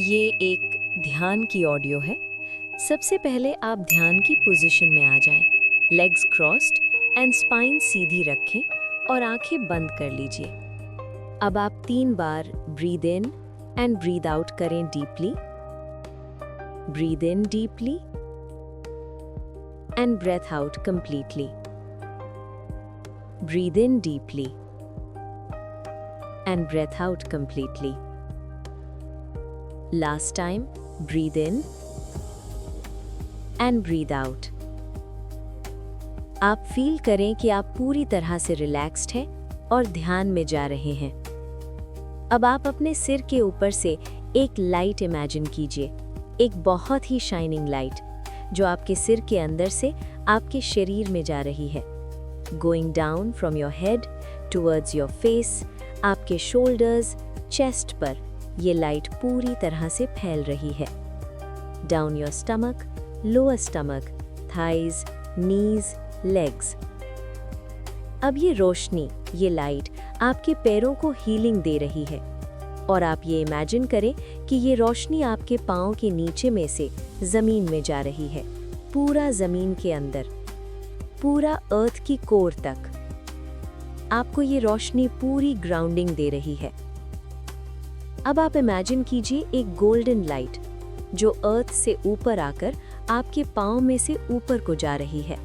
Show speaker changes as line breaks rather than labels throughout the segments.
ये एक ध्यान की ऑडियो है। सबसे पहले आप ध्यान की पोजीशन में आ जाएं। लेग्स क्रॉस्ड एंड स्पाइन सीधी रखें और आंखें बंद कर लीजिए। अब आप 3 बार breathe in and breathe out करें deeply. Breathe in deeply and breathe out completely. Breathe in deeply and breathe out completely. Last time, breathe in and breathe out. आप फील करें कि आप पूरी तरह से रिलैक्स्ड हैं और ध्यान में जा रहे हैं। अब आप अपने सिर के ऊपर से एक लाइट इमेजिन कीजिए, एक बहुत ही शाइनिंग लाइट जो आपके सिर के अंदर से आपके शरीर में जा रही है। Going down from your head towards your face, आपके शोल्डर्स, चेस्ट पर ये लाइट पूरी तरह से फैल रही है। Down your stomach, lower stomach, thighs, knees, legs. अब ये रोशनी, ये लाइट आपके पैरों को हीलिंग दे रही है और आप ये इमेजिन करें कि ये रोशनी आपके पाँव के नीचे में से जमीन में जा रही है, पूरा जमीन के अंदर, पूरा अर्थ की कोर तक। आपको ये रोशनी पूरी ग्राउंडिंग दे रही है। अब आप इमेजिन कीजिए एक गोल्डन लाइट जो अर्थ से ऊपर आकर आपके पाँव में से ऊपर को जा रही है,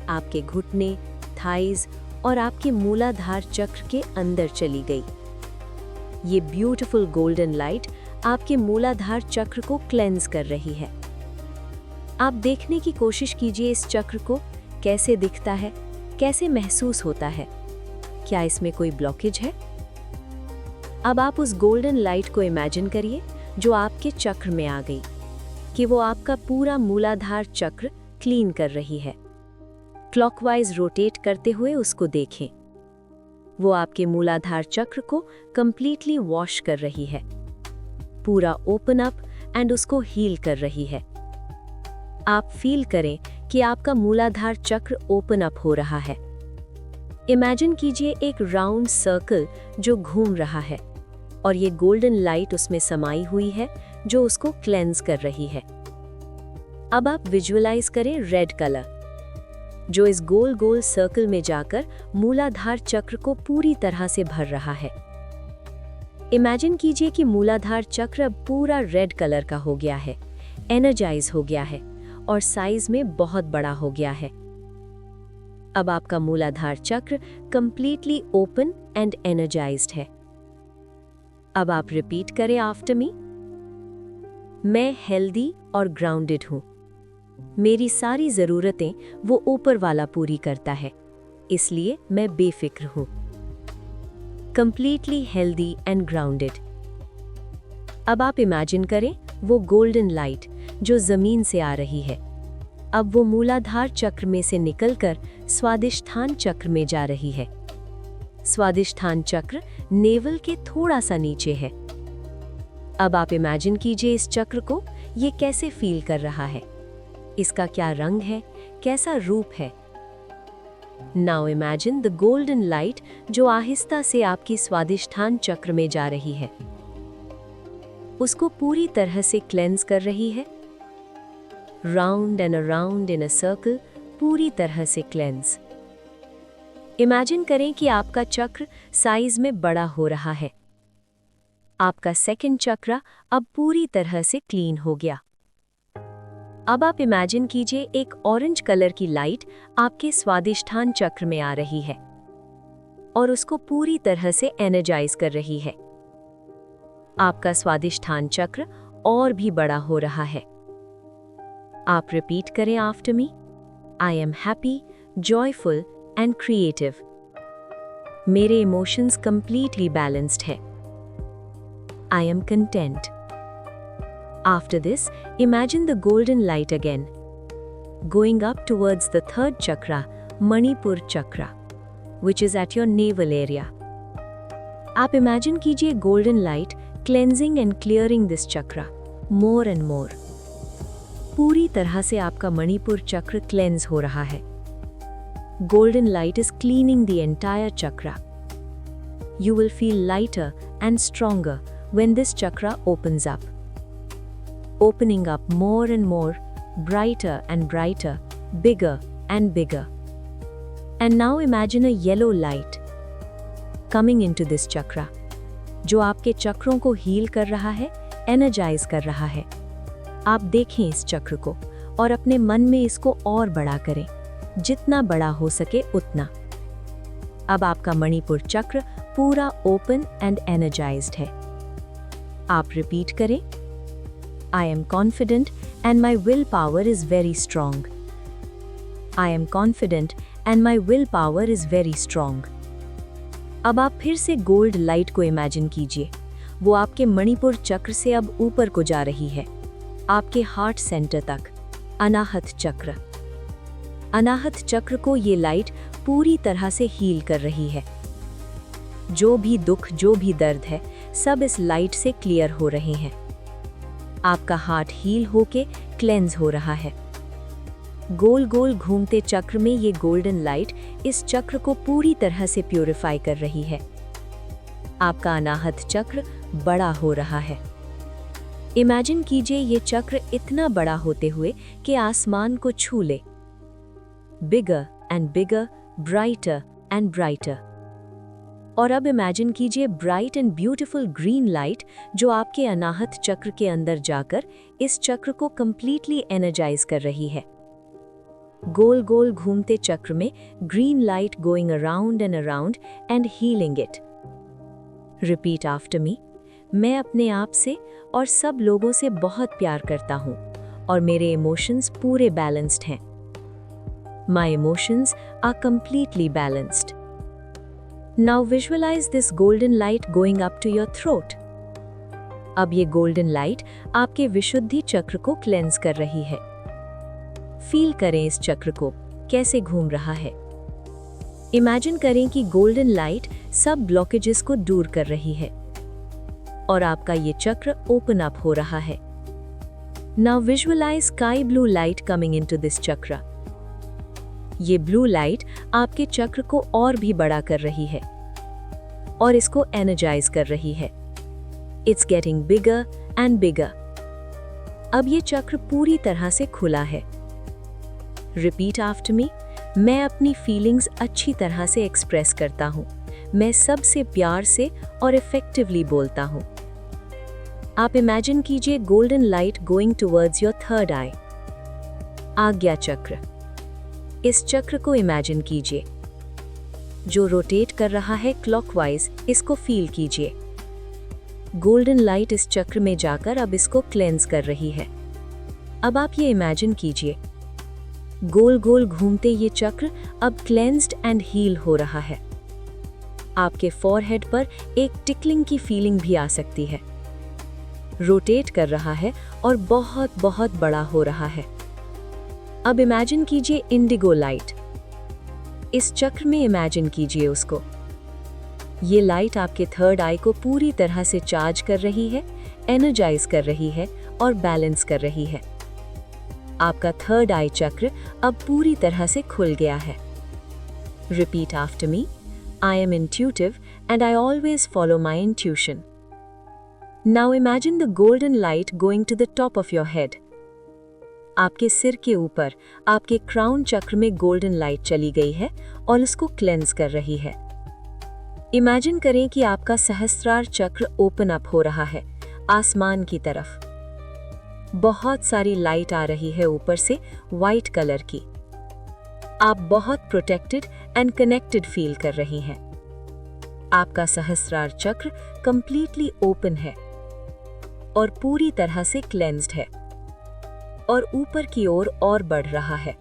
आपके घुटने, थाइज और आपके मूलाधार चक्र के अंदर चली गई। ये ब्यूटीफुल गोल्डन लाइट आपके मूलाधार चक्र को क्लेंज कर रही है। आप देखने की कोशिश कीजिए इस चक्र को कैसे दिखता है, कैसे महसूस होता है। क्या इसमें कोई ब्लॉकेज है? अब आप उस गोल्डन लाइट को इमेजिन करिए जो आपके चक्र में आ गई, कि वो आपका पूरा मूलाधार चक्र क्लीन कर रही है। क्लॉकवाइज रोटेट करते हुए उसको देखें। वो आपके मूलाधार चक्र को कंप्लीटली वॉश कर रही है, पूरा ओपन अप एंड उसको हील कर रही है। आप फील करें कि आपका मूलाधार चक्र ओपन अप हो रहा है। इमेजिन कीजिए एक राउंड सर्कल जो घूम रहा है और ये गोल्डन लाइट उसमें समाई हुई है जो उसको क्लेंज कर रही है। अब आप विजुअलाइज करें रेड कलर जो इस गोल गोल सर्कल में जाकर मूलाधार चक्र को पूरी तरह से भर रहा है। इमेजिन कीजिए कि मूलाधार चक्र अब पूरा रेड कलर का हो गया है, एनर्जाइज हो गया है और साइज में बहुत बड़ा हो गया है। अब आपका मूलाधार चक्र कंप्लीटली ओपन एंड एनर्जाइज्ड है। अब आप रिपीट करें आफ्टर मी। मैं हेल्दी और ग्राउंडेड हूं। मेरी सारी जरूरतें वो ऊपर वाला पूरी करता है, इसलिए मैं बेफिक्र हूं। Completely healthy and grounded. अब आप इमेजिन करें वो गोल्डन लाइट जो जमीन से आ रही है, अब वो मूलाधार चक्र में से निकलकर स्वादिष्ठान चक्र में जा रही है। स्वादिष्ठान चक्र नेवल के थोड़ा सा नीचे है। अब आप इमेजिन कीजिए इस चक्र को, ये कैसे फील कर रहा है, इसका क्या रंग है, कैसा रूप है। Now imagine the golden light जो आहिस्ता से आपकी स्वादिष्ठान चक्र में जा रही है, उसको पूरी तरह से क्लेंज कर रही है। Round and around in a circle, पूरी तरह से क्लेंज। इमेजिन करें कि आपका चक्र साइज में बड़ा हो रहा है। आपका सेकंड चक्र अब पूरी तरह से क्लीन हो गया। अब आप इमेजिन कीजिए एक ऑरेंज कलर की लाइट आपके स्वादिष्ठान चक्र में आ रही है और उसको पूरी तरह से एनर्जाइज कर रही है। आपका स्वादिष्ठान चक्र और भी बड़ा हो रहा है। आप रिपीट करें after me. I am happy, joyful and creative. मेरे इमोशंस कंप्लीटली बैलेंस्ड है। I am content. After this, imagine the golden light again, going up towards the third chakra, Manipur chakra, which is at your naval area. आप imagine कीजिए golden light cleansing and clearing this chakra more and more. पूरी तरह से आपका मणिपुर चक्र cleanse हो रहा है। Golden light is cleaning the entire chakra. You will feel lighter and stronger when this chakra opens up. opening up more and more, brighter and brighter, bigger and bigger. And now imagine a yellow light coming into this chakra, जो आपके चक्रों को heal कर रहा है, energise कर रहा है। आप देखें इस चक्र को और अपने मन में इसको और बड़ा करें, जितना बड़ा हो सके उतना। अब आपका मणिपुर चक्र पूरा ओपन एंड एनर्जाइज्ड है। आप रिपीट करें, I am confident and my willpower is very strong. I am confident and my willpower is very strong. अब आप फिर से गोल्ड लाइट को इमेजिन कीजिए। वो आपके मणिपुर चक्र से अब ऊपर को जा रही है, आपके हार्ट सेंटर तक, अनाहत चक्र। अनाहत चक्र को ये लाइट पूरी तरह से हील कर रही है। जो भी दुख, जो भी दर्द है, सब इस लाइट से क्लियर हो रहे हैं। आपका हार्ट हील होके क्लेंज हो रहा है। गोल गोल घूमते चक्र में ये गोल्डन लाइट इस चक्र को पूरी तरह से प्यूरिफाई कर रही है। आपका अनाहत चक्र बड़ा हो रहा है। इमेजिन कीजिए ये चक्र इतना बड़ा होते हुए कि आसमान को छू ले। Bigger and bigger, brighter and brighter. और अब इमेजिन कीजिए bright and beautiful green light जो आपके अनाहत चक्र के अंदर जाकर इस चक्र को कंप्लीटली एनर्जाइज कर रही है। गोल गोल घूमते चक्र में green light going around and healing it. Repeat after me. मैं अपने आप से और सब लोगों से बहुत प्यार करता हूँ और मेरे इमोशंस पूरे बैलेंस्ड हैं। My emotions are completely balanced. Now visualize this golden light going up to your throat. अब ये गोल्डन लाइट आपके विशुद्धि चक्र को क्लेंस कर रही है। फील करें इस चक्र को कैसे घूम रहा है। इमेजिन करें कि गोल्डन लाइट सब ब्लॉकेजेस को दूर कर रही है और आपका ये चक्र ओपन अप हो रहा है। Now visualize sky blue light coming into this chakra. ये ब्लू लाइट आपके चक्र को और भी बड़ा कर रही है और इसको एनर्जाइज कर रही है। It's getting bigger and bigger. अब ये चक्र पूरी तरह से खुला है। Repeat after me. मैं अपनी फीलिंग्स अच्छी तरह से एक्सप्रेस करता हूँ। मैं सबसे प्यार से और इफेक्टिवली बोलता हूँ। आप इमेजिन कीजिए golden light going towards your third eye, Ajna chakra. इस चक्र को इमेजिन कीजिए जो रोटेट कर रहा है क्लॉकवाइज। इसको फील कीजिए। गोल्डन लाइट इस चक्र में जाकर अब इसको क्लेंस कर रही है। अब आप ये इमेजिन कीजिए गोल गोल घूमते ये चक्र अब क्लेंस्ड एंड हील हो रहा है। आपके फॉरहेड पर एक टिकलिंग की फीलिंग भी आ सकती है। रोटेट कर रहा है और बहुत बहुत बड़ा हो रहा है। अब इमेजिन कीजिए इंडिगो लाइट। इस चक्र में इमेजिन कीजिए उसको। ये लाइट आपके थर्ड आई को पूरी तरह से चार्ज कर रही है, एनर्जाइज कर रही है और बैलेंस कर रही है। आपका थर्ड आई चक्र अब पूरी तरह से खुल गया है। Repeat after me. I am intuitive and I always follow my intuition. Now imagine the golden light going to the top of your head. आपके सिर के ऊपर आपके क्राउन चक्र में गोल्डन लाइट चली गई है और इसको क्लेंस कर रही है। इमेजिन करें कि आपका सहस्त्रार चक्र ओपन अप हो रहा है आसमान की तरफ। बहुत सारी लाइट आ रही है ऊपर से वाइट कलर की। आप बहुत प्रोटेक्टेड एंड कनेक्टेड फील कर रही हैं। आपका सहस्त्रार चक्र कंप्लीटली ओपन है और पूरी तरह से क्लेंस्ड है और ऊपर की ओर और बढ़ रहा है।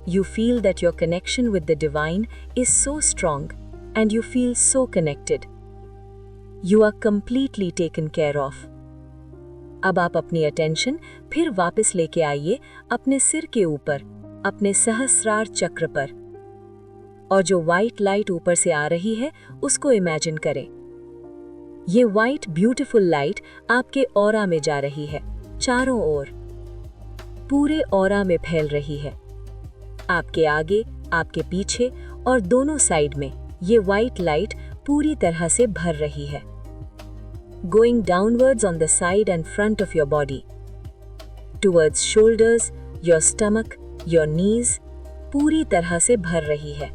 You feel that your connection with the divine is so strong and you feel so connected. You are completely taken care of. अब आप अपनी अटेंशन फिर वापस लेके आइए अपने सिर के ऊपर, अपने सहस्रार चक्र पर, और जो व्हाइट लाइट ऊपर से आ रही है उसको इमेजिन करें। ये व्हाइट ब्यूटीफुल लाइट आपके ऑरा में जा रही है, चारों ओर, पूरे ऑरा में फैल रही है। आपके आगे, आपके पीछे और दोनों साइड में ये व्हाइट लाइट पूरी तरह से भर रही है। Going downwards on the side and front of your body, towards shoulders, your stomach, your knees, पूरी तरह से भर रही है।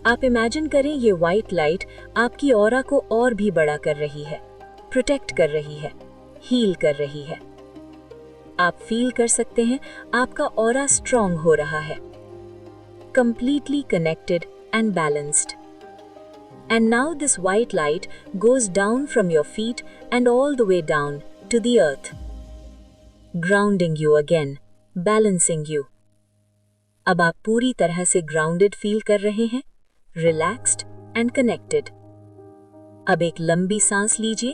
आप इमेजिन करें ये व्हाइट लाइट आपकी ऑरा को और भी बड़ा कर रही है, प्रोटेक्ट कर रही है, हील कर रही है। आप फील कर सकते हैं आपका ऑरा स्ट्रॉन्ग हो रहा है, completely connected and balanced. And now this white light goes down from your feet and all the way down to the earth, grounding you again, balancing you. अब आप पूरी तरह से grounded feel कर रहे हैं, relaxed and connected. अब एक लंबी सांस लीजिए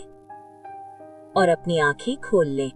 और अपनी आंखें खोल लें।